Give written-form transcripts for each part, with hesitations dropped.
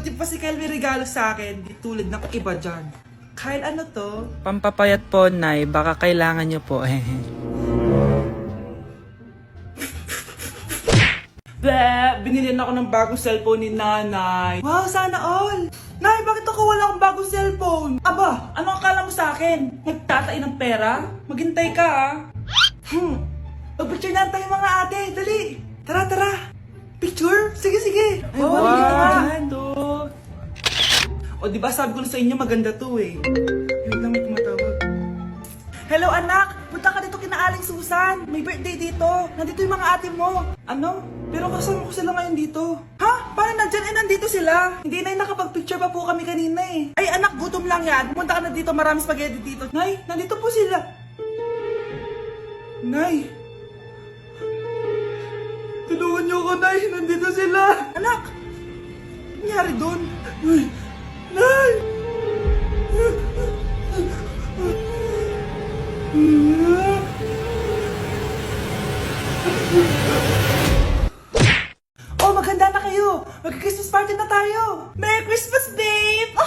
Buti pa si Kyle may regalo sa akin. Di tulad ng iba dyan. Kyle, ano to? Pampapayat po, Nay. Baka kailangan nyo po. Binili ako ng bagong cellphone ni nanay. Wow, sana all! Nay, bakit ako wala akong bagong cellphone? Aba, ano akala mo sa akin? Nagtatain ng pera? Maghintay ka ah. Mag-picture na tayo mga ate, dali! Tara, tara! Picture? Sige, sige! Ay, wow, ganda. O diba sabi ko na sa inyo maganda to eh. Yun lang may tumatawag. Hello anak! Punta ka dito kina Aling Susan! May birthday dito! Nandito yung mga ate mo! Ano? Pero kasama ko sila ngayon dito. Ha? Paano nandyan? Eh, nandito sila! Hindi na nakapag-picture pa po kami kanina eh. Ay anak, gutom lang yan! Pumunta ka na dito, marami spaghetti dito. Nay, nandito po sila! Nay! Tulungan niyo ako, Nay! Nandito sila! Anak! Ano nangyari doon? Nay! Nay! Oh, maganda na kayo! Mag-Christmas party na tayo! Merry Christmas, babe!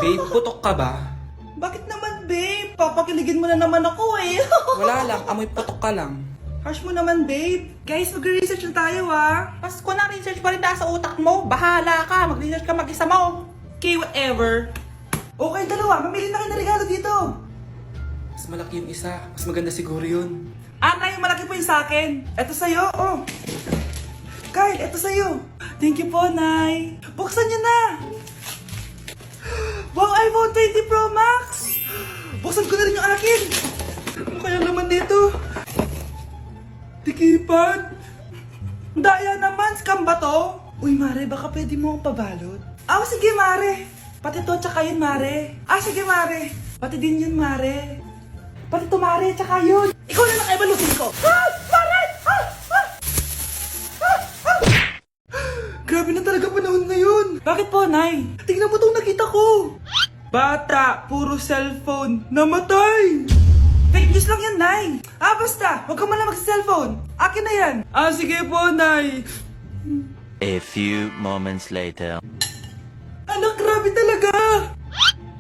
Babe, putok ka ba? Bakit naman, babe? Papakiligin mo na naman ako eh! Wala lang, amoy putok ka lang. Harsh mo naman, babe! Guys, mag-research na tayo ah! Pasko na, research pa rin sa utak mo. Bahala ka, mag-research ka mag-isa mo. Okay, whatever! Okay, dalawa, mamili na kayo ng regalo dito! Mas malaki yung isa, mas maganda siguro yun. Nay, malaki po yung sa akin. Ito sa'yo, oh. Kyle, ito sa'yo. Thank you po, Nay. Buksan niyo na. Wow, iPhone 20 Pro Max. Buksan ko na rin yung akin. Ano kaya naman dito? Tikipad. Daya naman, scam ba to? Uy, Mare, baka pwede mo akong pabalot. Sige, Mare. Pati to, tsaka yun, Mare. Sige, Mare. Pati din yun, Mare. Pati to, Mare, tsaka yun. Ikaw na lang ay balutin ko. Mare! Grabe na talaga panahon ngayon. Bakit po, Nay? Tingnan mo itong nakita ko. Bata, puro cellphone, namatay. Fake news lang yan, Nay. Basta, huwag ka man lang mag-cellphone. Akin na yan. Sige po, Nay. A few moments later. Anak, grabe talaga.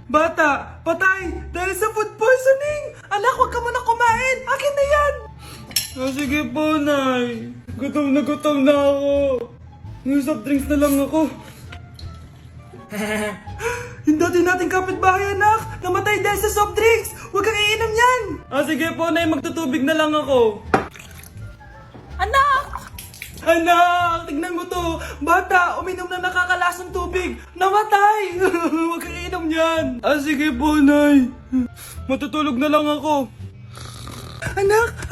Bata, patay dahil sa food poisoning. Anak, huwag ka muna kumain. Akin na yan. Sige po, Nay. Gutom na ako. Yung soft drinks na lang ako. Yung dati nating kapitbahay, anak. Namatay dahil sa soft drinks. Huwag kang iinom yan. Sige po, Nay. Magtutubig na lang ako. Anak! Anak, tignan mo to. Bata, uminom na nakakalasang tubig. Namatay. Huwag kang iinom yan. Sige po, Nay. Matutulog na lang ako. Anak.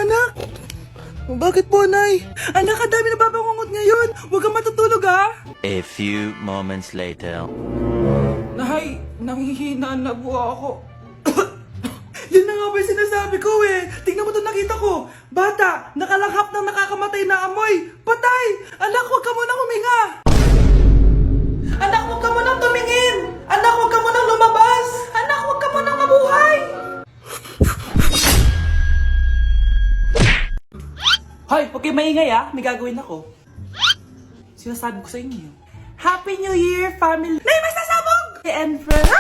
Bakit po, Nay? Anak, ang dami na babangungot ngayon. Huwag kang matutulog, ha? A few moments later. Nay, nanghihina na po ako. Yun na nga ba yung sinasabi ko eh. Tingnan mo ito nakita ko. Bata, nakalanghap ng nakakamatay na amoy. Patay! Anak, huwag ka munang huminga. Anak, huwag ka munang tumingin. Anak, huwag ka munang lumabas. Anak, huwag ka munang mabuhay. Hoy, huwag kayo maingay may gagawin ako. Sinasabi ko sa inyo. Happy New Year, family! Nay, mas nasabog! And friends.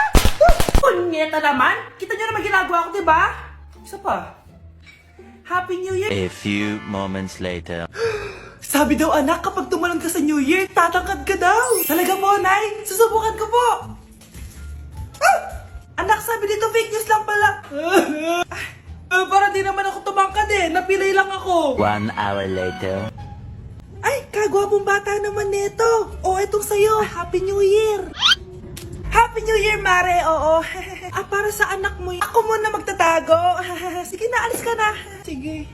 Punyeta naman! Kita nyo naman ginagawa ko, diba? Isa pa. Happy New Year! A few moments later. Sabi daw anak, kapag tumalon ka sa New Year, tatangkad ka daw! Talaga po, Nay? Susubukan ko po! Anak, sabi dito fake news lang pala! Para di naman ako tumangkad napilay lang ako! 1 hour later. Ay, kagwapong bata naman nito! Etong sa'yo, Happy New Year! Happy New Year, Mare! Oo. Para sa anak mo, ako muna magtatago. Sige na, alis ka na. Sige.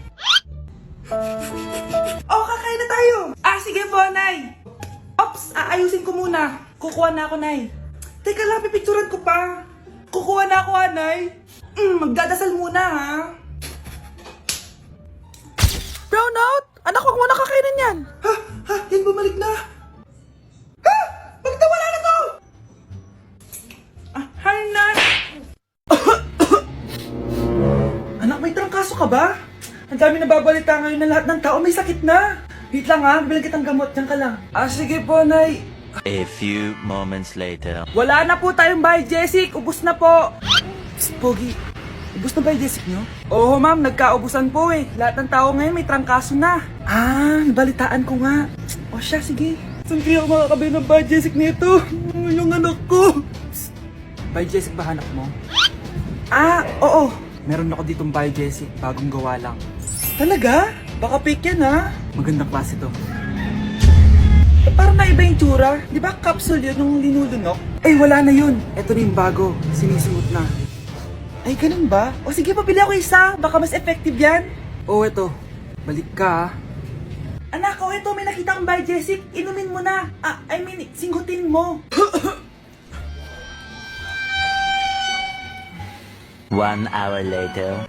Kakain na tayo. Sige po, Nay. Ops, aayusin ko muna. Kukuha na ako, Nay. Teka lang, pipicturan ko pa. Kukuha na ako, Nay. Magdadasal muna, ha? Brownout! Anak, huwag mo na kakainin yan. Yan bumalik na. Bakit nawala na to? Hi, Nay. Anak, may trangkaso ka ba? Ang dami nababalita ngayon na lahat ng tao may sakit na. Wait lang ha, bibilang kitang gamot. Diyan ka lang. Sige po, Nay. A few moments later. Wala na po tayong bahay, Jessic. Ubus na po. Psst, Pogi. Ubus na ba yung Jessic nyo? Oo, ma'am. Nagkaubusan po eh. Lahat ng tao ngayon may trangkaso na. Ah, nabalitaan ko nga. O siya, sige. Saan kaya ako makakabili ng bahay, Jessic nito? Yung anak ko. Psst. Bahay, Jessic ba hanap mo? Ah, oo. Meron ako ditong bahay, Jessic. Bagong gawa lang. Talaga? Baka fake yan, ha? Magandang klase to. Parang naiba yung tsura. Di ba capsule yun nung linulunok? Ay, wala na yun. Ito na yung bago. Sinisuot na. Ay, ganun ba? O sige, pabili ako isa. Baka mas effective yan. O, eto. Balik ka, ha? Anak, o eto. May nakita kang bahay, Jessic. Inumin mo na. Singgutin mo. 1 hour later.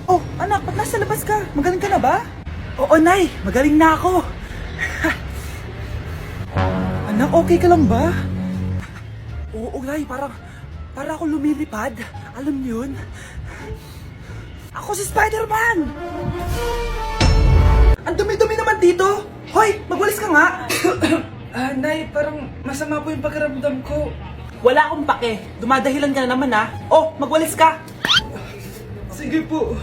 Oh, anak, ba't nasa labas ka? Magaling ka na ba? Oo, Nay. Magaling na ako. Anak, okay ka lang ba? Oo, Nay. Para ako lumilipad. Alam niyo yun? Ako si Spider-Man! Ang dumi-dumi naman dito. Hoy, magwalis ka nga. Nay, parang masama po yung pakiramdam ko. Wala akong pake. Dumadahilan ka na naman, ha? Oh, magwalis ka. Sige po.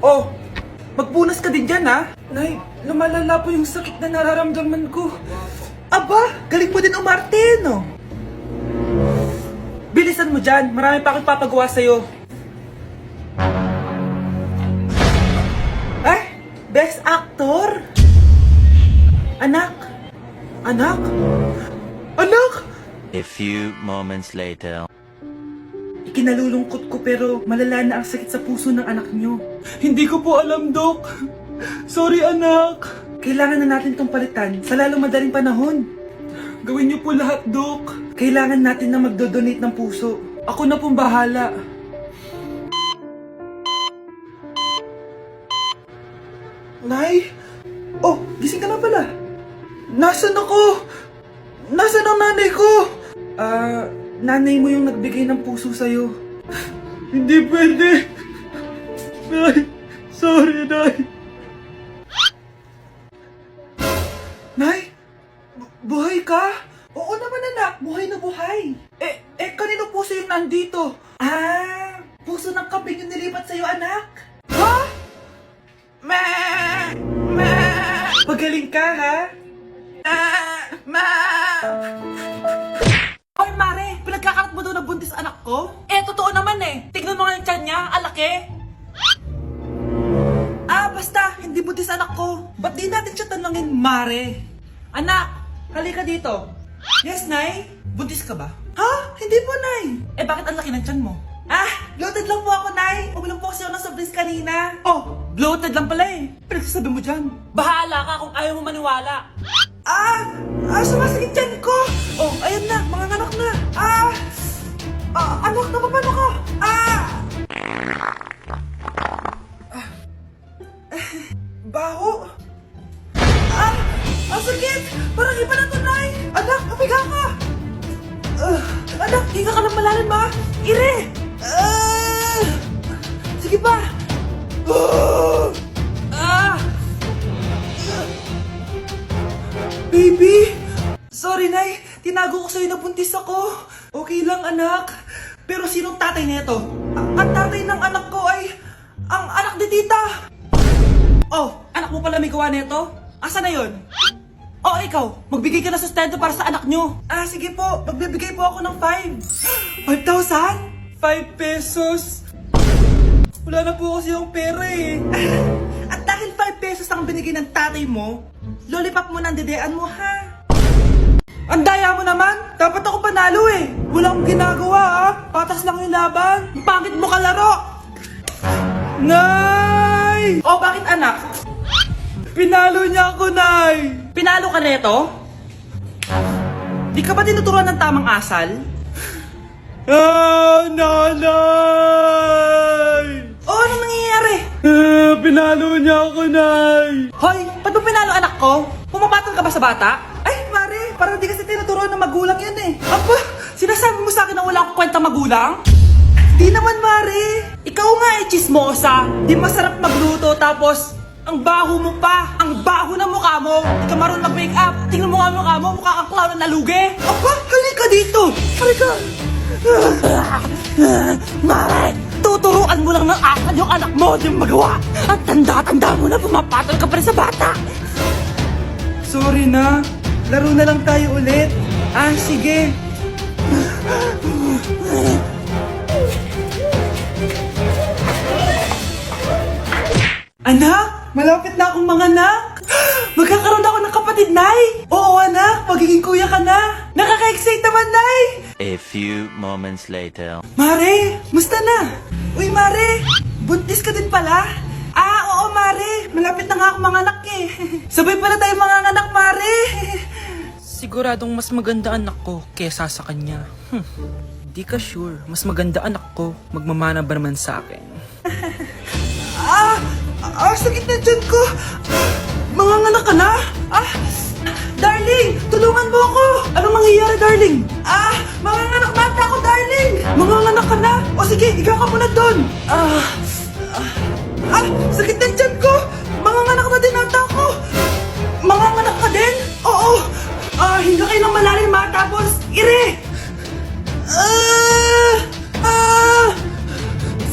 Oh, magpunas ka din dyan, ha? Nay, lumalala po yung sakit na nararamdaman ko. Aba, galing mo din umarte, no? Bilisan mo dyan. Marami pa akong papagawa sa'yo. Best actor? Anak? Anak? Anak? A few moments later. Ikinalulungkot ko pero malala na ang sakit sa puso ng anak nyo. Hindi ko po alam, Dok. Sorry, anak. Kailangan na natin tong palitan sa lalong madaling panahon. Gawin niyo po lahat, Dok. Kailangan natin na magdodonate ng puso. Ako na pong bahala. Nay? Oh, gising ka na pala. Nasaan ako? Nasaan ang nanay ko? Nanay mo yung nagbigay ng puso sa'yo. Hindi pwede. Nay, sorry, Nay. Nay? Buhay ka? Oo naman, anak. Buhay na buhay. Kanino puso yung nandito? Puso ng kambing yung nilipat sa'yo, anak. Ha? Pagaling ka, ha? Hoy, Mare! Pinagkakarat mo daw na buntis anak ko? Totoo naman eh. Tignan mo nga yung tiyan niya, alaki. Basta, hindi buntis anak ko. Ba't di natin siya tanongin, Mare? Anak, halika dito. Yes, Nay? Buntis ka ba? Ha? Hindi po, Nay. Bakit ang laki ng tiyan mo? Bloated lang po ako, Nay. Uminom po kasi ako ng soft drinks kanina. Oh, bloated lang pala eh. Pinagsasabi mo dyan. Bahala ka kung ayaw mo maniwala. Sumasakit dyan ko. Oh, ayan na, mga anak na. Anak, napapano ka? Baho. Ang sakit. Parang iba na to, Nay. Anak, papiga ka. Anak, hinga ka ng malalim, ha? Ire! Sige pa! Baby! Sorry, Nay. Tinago ko sa'yo na buntis ako. Okay lang, anak. Pero sinong tatay nito? Ang tatay ng anak ko ay ang anak ni tita. Oh, anak mo pala may gawa nito? Asa na yun? Oh, ikaw, magbigay ka ng sustento para sa anak nyo. Sige po, magbibigay po ako ng 5. 5,000? 5 pesos? Wala na po kasi yung pera eh. At dahil 5 pesos ang binigay ng tatay mo, lollipop mo ng dedean mo, ha? Ang daya mo naman, dapat ako panalo eh. Wala akong ginagawa, ha? Patas lang yung laban. Ang pangit mo kalaro. Nay! Oh, bakit, anak? Pinalo niya ako, Nay! Pinalo ka neto? Di ka ba tinuturuan ng tamang asal? Nanay! Oh, ano nangyayari? Pinalo niya ako, Nay! Hoy, ba't mo pinalo anak ko? Pumapatol ka ba sa bata? Ay, Mare, parang di kasi tinuturuan ng magulang yan eh. Aba, sinasabi mo sa akin na wala akong kwenta magulang? Di naman, Mare. Ikaw nga eh, chismosa. Di masarap magluto tapos Ang baho mo pa! Ang baho ng mukha mo! Hindi ka marunong mag-make up! Tingnan mo nga ang mukha mo! Mukha kang clown na nalugi! Aba! Halika dito! Halika! Mare! Tuturuan mo lang ng akal yung anak mo! Hindi mo magawa! At tanda-tanda mo na pumapatol ka pa rin sa bata! Sorry na. Laro na lang tayo ulit. Ah, sige. Anak, malapit na akong manganak. Magkakaroon ako ng kapatid, Nay. Oo, anak, magiging kuya ka na. Nakaka-excite naman, Nay. A few moments later. Mare, musta na? Uy, Mare, buntis ka din pala? Ah, oo, Mare. Malapit na nga akong manganak eh. Sabay pala tayo manganganak, Mare. Siguradong mas maganda anak ko kesa sa kanya. Di ka sure. Mas maganda anak ko. Magmamana ba naman sa akin? Sakit na dyan ko. Manganganak ka na? Darling, tulungan mo ako. Anong mangyayari, darling? Manganganak na ako, darling. Manganganak ka na? O sige, higa ka muna doon. Sakit na dyan ko. Manganganak na din ata ako. Manganganak ka din? Oo. Hinga kayo ng malalim ha, tapos ire.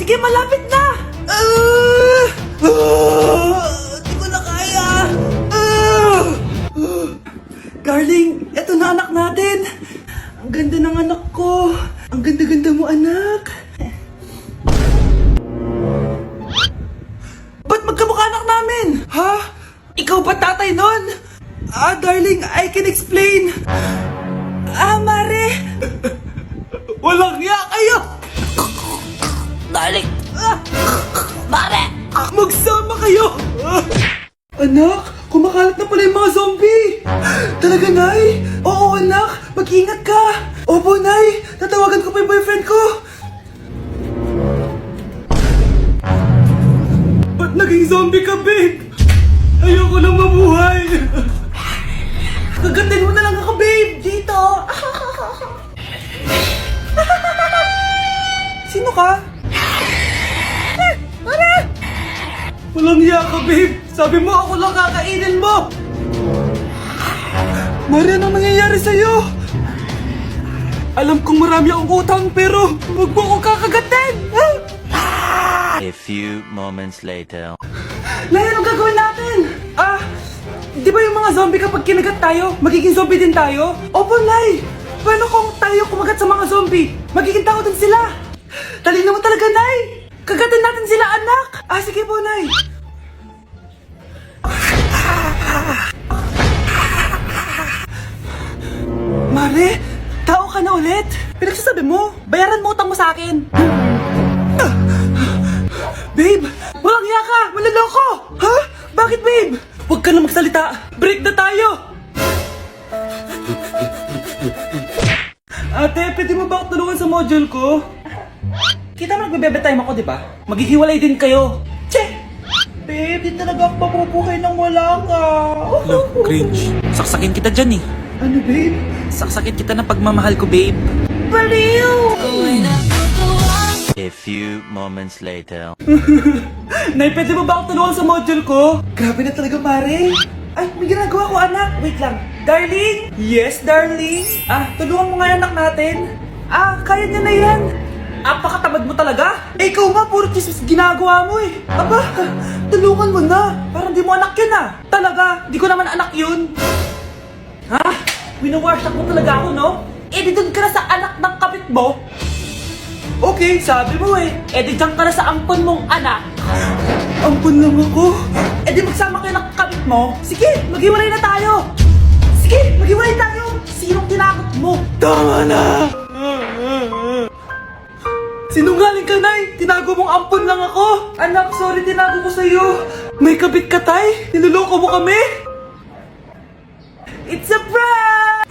Sige, malapit na. Di ko na kaya. Darling, eto na anak natin. Ang ganda ng anak ko. Ang ganda-ganda mo, anak. Ba't magkamukha anak namin? Ha? Ikaw ba tatay nun? Darling, I can explain. Mare. Walang hiya kayo. Darling. Mare. Magsama kayo. Anak, kumakalat na pala yung mga zombie. Talaga, Nay? Oo, anak. Mag-ingat ka. Opo, Nay. Tatawagan ko pa yung boyfriend ko. Ba't naging zombie ka, babe? Ayoko nang mabuhay. Gagatin mo na lang ako, babe. Dito. Sino ka? Walang hiya ka, babe. Sabi mo ako lang kakainin mo. Mare, anong nangyayari sa'yo? Alam kong marami akong utang pero huwag mo akong kakagatin. A few moments later. Nay, anong gagawin natin? Di ba yung mga zombie kapag kinagat tayo, magiging zombie din tayo? Opo, Nay. Paano kung tayo kumagat sa mga zombie? Magiging tao din sila. Talino mo talaga, Nay. Kagatin natin sila, anak. Sige po, Nay. Mare, tao ka na ulit? Pinagsasabi mo, bayaran mo utang mo sa akin. Babe, walang hiya ka! Manloloko! Ha? Bakit, babe? Huwag ka na magsalita. Break na tayo! Ate, pwede mo ba ako tulungan sa module ko? Kita mo nagbe-bebe time ako, di ba? Maghihiwalay din kayo. Che! Babe, di talaga ako mapupuhay nang wala ka. Look, cringe. Saksakin kita dyan eh. Ano, babe? Saksakin kita ng pagmamahal ko, babe. Baliw! A few moments later. Nay, pwede mo ba ako tulungan sa module ko? Grabe na talaga, pare. Ay, may ginagawa ko, anak. Wait lang. Darling? Yes, darling? Tulungan mo nga yung anak natin. Kaya niya na yan. Apakatamad mo talaga. Ikaw nga, puro chismis ginagawa mo eh. Aba, tulungan mo na. Parang di mo anak yun Talaga, di ko naman anak yun. Winawash mo talaga ako, no? Di dun ka na sa anak ng kapit mo. Okay, sabi mo eh. Di dyan ka na sa ampon mong anak. Ampon lang ako? Di magsama kayo ng kapit mo. Sige, maghiwalay na tayo. Sige, maghiwalay tayo. Sinong tinakot mo? Tama na! Sinungaling ka, Nay! Tinago mong ampon lang ako! Anak, sorry, tinago ko sa'yo! May kabit ka, Tay? Niloloko mo kami? It's a prank!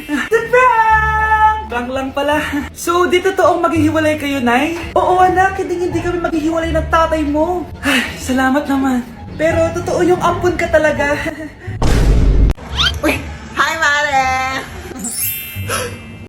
It's a prank! Prank lang pala. So, di totoong maghihiwalay kayo, Nay? Oo, anak, hindi kami maghihiwalay ng tatay mo. Ay, salamat naman. Pero totoo yung ampon ka talaga. Uy! Hi, Mare!